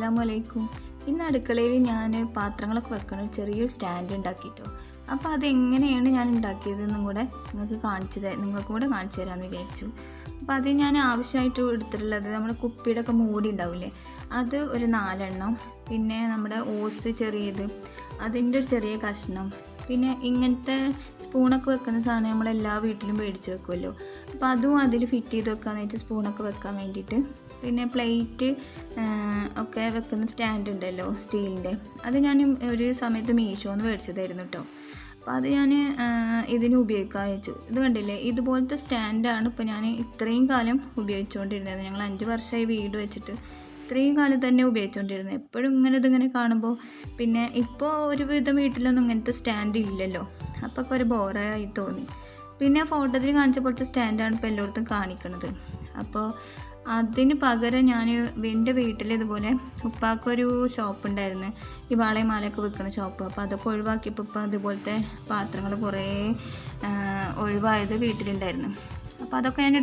അസ്സലാമലൈക്കും. ഇന്ന് അടുക്കളയിൽ ഞാൻ പാത്രങ്ങളൊക്കെ വെക്കണ ചെറിയൊരു സ്റ്റാൻഡ് ഉണ്ടാക്കിയിട്ടോ. അപ്പോൾ അതെങ്ങനെയാണ് ഞാൻ ഉണ്ടാക്കിയതെന്നും കൂടെ നിങ്ങൾക്ക് കൂടെ കാണിച്ചു തരാമെന്ന് വിചാരിച്ചു. അപ്പോൾ അത് ഞാൻ ആവശ്യമായിട്ട് എടുത്തിട്ടുള്ളത് നമ്മുടെ കുപ്പിയുടെ ഒക്കെ മൂടി ഉണ്ടാവില്ലേ, അത് ഒരു 4 എണ്ണം, പിന്നെ നമ്മുടെ ഓസ് ചെറിയത് അതിൻ്റെ ഒരു ചെറിയ കഷ്ണം, പിന്നെ ഇങ്ങനത്തെ സ്പൂണൊക്കെ വെക്കുന്ന സാധനം നമ്മളെല്ലാ വീട്ടിലും മേടിച്ച് വെക്കുമല്ലോ. അപ്പോൾ അതും അതിൽ ഫിറ്റ് ചെയ്ത് വെക്കാമെന്ന് വെച്ചാൽ സ്പൂണൊക്കെ വെക്കാൻ വേണ്ടിയിട്ട്. പിന്നെ പ്ലേറ്റ് ഒക്കെ വെക്കുന്ന സ്റ്റാൻഡ് ഉണ്ടല്ലോ സ്റ്റീലിൻ്റെ, അത് ഞാൻ ഒരു സമയത്ത് മീഷോന്ന് മേടിച്ചതായിരുന്നു കേട്ടോ. അപ്പോൾ അത് ഞാൻ ഇതിന് ഉപയോഗിക്കാൻ വെച്ചു. ഇത് കണ്ടില്ലേ, ഇതുപോലത്തെ സ്റ്റാൻഡാണ് ഇപ്പോൾ ഞാൻ ഇത്രയും കാലം ഉപയോഗിച്ചുകൊണ്ടിരുന്നത്. ഞങ്ങൾ 5 വർഷമായി വീട് വെച്ചിട്ട് ഇത്രയും കാലം തന്നെ ഉപയോഗിച്ചുകൊണ്ടിരുന്നത്. എപ്പോഴും ഇതിങ്ങനെ കാണുമ്പോൾ പിന്നെ ഇപ്പോൾ ഒരുവിധം വീട്ടിലൊന്നും ഇങ്ങനത്തെ സ്റ്റാൻഡ് ഇല്ലല്ലോ, അപ്പോൾ ഒരു ബോറായി തോന്നി. പിന്നെ ഫോട്ടോത്തിൽ കാണിച്ച പോലത്തെ സ്റ്റാൻഡാണ് ഇപ്പോൾ എല്ലായിടത്തും കാണിക്കുന്നത്. അപ്പോൾ അതിന് പകരം ഞാൻ എൻ്റെ വീട്ടിൽ ഇതുപോലെ ഉപ്പാക്കൊരു ഷോപ്പ് ഉണ്ടായിരുന്നു, ഈ വാളയും മാലയൊക്കെ വിൽക്കുന്ന ഷോപ്പ്. അപ്പോൾ അതൊക്കെ ഒഴിവാക്കിയപ്പോൾ ഇപ്പോൾ അതുപോലത്തെ പാത്രങ്ങൾ കുറേ ഒഴിവായത് വീട്ടിലുണ്ടായിരുന്നു. അപ്പോൾ അതൊക്കെ ഞാൻ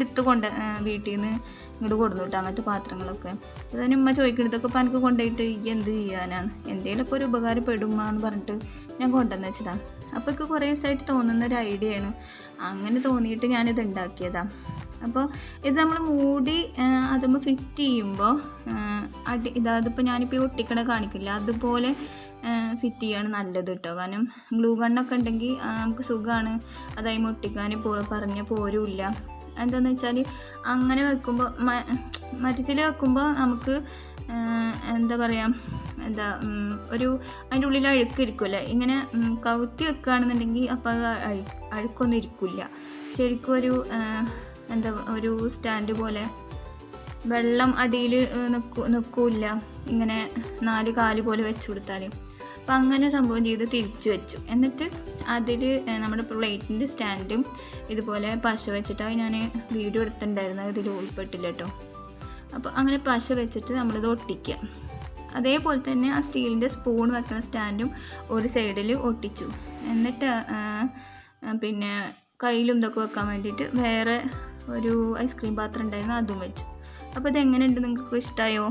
വീട്ടിൽ നിന്ന് ഇങ്ങോട്ട് കൊടുന്നു കേട്ടോ, അങ്ങനത്തെ പാത്രങ്ങളൊക്കെ. അതിന് ഉമ്മ ചോദിക്കുന്നതൊക്കെ ഇപ്പോൾ എനിക്ക് കൊണ്ടുപോയിട്ട് എന്ത് ചെയ്യാനാണ്, എന്തെങ്കിലുമൊക്കെ ഒരു ഉപകാരപ്പെടുമെന്ന് പറഞ്ഞിട്ട് ഞാൻ കൊണ്ടുവന്ന് വെച്ചതാണ്. അപ്പോൾ എനിക്ക് കുറേ ദിവസമായിട്ട് തോന്നുന്ന ഒരു ഐഡിയ ആണ്, അങ്ങനെ തോന്നിയിട്ട് ഞാനിത് ഉണ്ടാക്കിയതാണ്. അപ്പോൾ ഇത് നമ്മൾ മൂടി അതുമ്പോൾ ഫിറ്റ് ചെയ്യുമ്പോൾ അതിപ്പോൾ ഞാനിപ്പോൾ ഈ ഒട്ടിക്കണ കാണിക്കില്ല, അതുപോലെ ഫിറ്റ് ചെയ്യാണ് നല്ലത് കേട്ടോ. കാരണം ഗ്ലൂ ഗണ്ണൊക്കെ ഉണ്ടെങ്കിൽ നമുക്ക് സുഖമാണ്, അതായി ഒട്ടിക്കാൻ പറഞ്ഞ പോരുമില്ല. എന്താണെന്ന് വെച്ചാൽ അങ്ങനെ വെക്കുമ്പോൾ മരത്തിൽ വെക്കുമ്പോൾ നമുക്ക് എന്താ പറയുക, ഒരു അതിൻ്റെ ഉള്ളിൽ അഴുക്കിരിക്കുമല്ലേ. ഇങ്ങനെ കവുത്തി വെക്കുകയാണെന്നുണ്ടെങ്കിൽ അപ്പോൾ അഴുക്കൊന്നും ഇരിക്കില്ല. ശരിക്കും ഒരു സ്റ്റാൻഡ് പോലെ വെള്ളം അടിയിൽ നിൽക്കില്ല, ഇങ്ങനെ 4 കാല് പോലെ വെച്ച് കൊടുത്താൽ. അപ്പം അങ്ങനെ സംഭവം ചെയ്ത് തിരിച്ചു വെച്ചു. എന്നിട്ട് അതിൽ നമ്മുടെ പ്ലേറ്റിൻ്റെ സ്റ്റാൻഡും ഇതുപോലെ പശ വെച്ചിട്ടാണ് ഞാൻ വീഡിയോ എടുത്തിട്ടുണ്ടായിരുന്നത്, ഇതിൽ ഉൾപ്പെട്ടില്ല കേട്ടോ. അപ്പോൾ അങ്ങനെ പശ വെച്ചിട്ട് നമ്മളിത് ഒട്ടിക്കുക. അതേപോലെ തന്നെ ആ സ്റ്റീലിൻ്റെ സ്പൂൺ വെക്കുന്ന സ്റ്റാൻഡും ഒരു സൈഡിൽ ഒട്ടിച്ചു. എന്നിട്ട് പിന്നെ കയ്യിലും ഇതൊക്കെ വെക്കാൻ വേണ്ടിയിട്ട് വേറെ ഒരു ഐസ്ക്രീം പാത്രം ഉണ്ടായിരുന്നു, അതും വെച്ചു. അപ്പോൾ ഇതെങ്ങനെയുണ്ട്, നിങ്ങൾക്ക് ഇഷ്ടമായോ?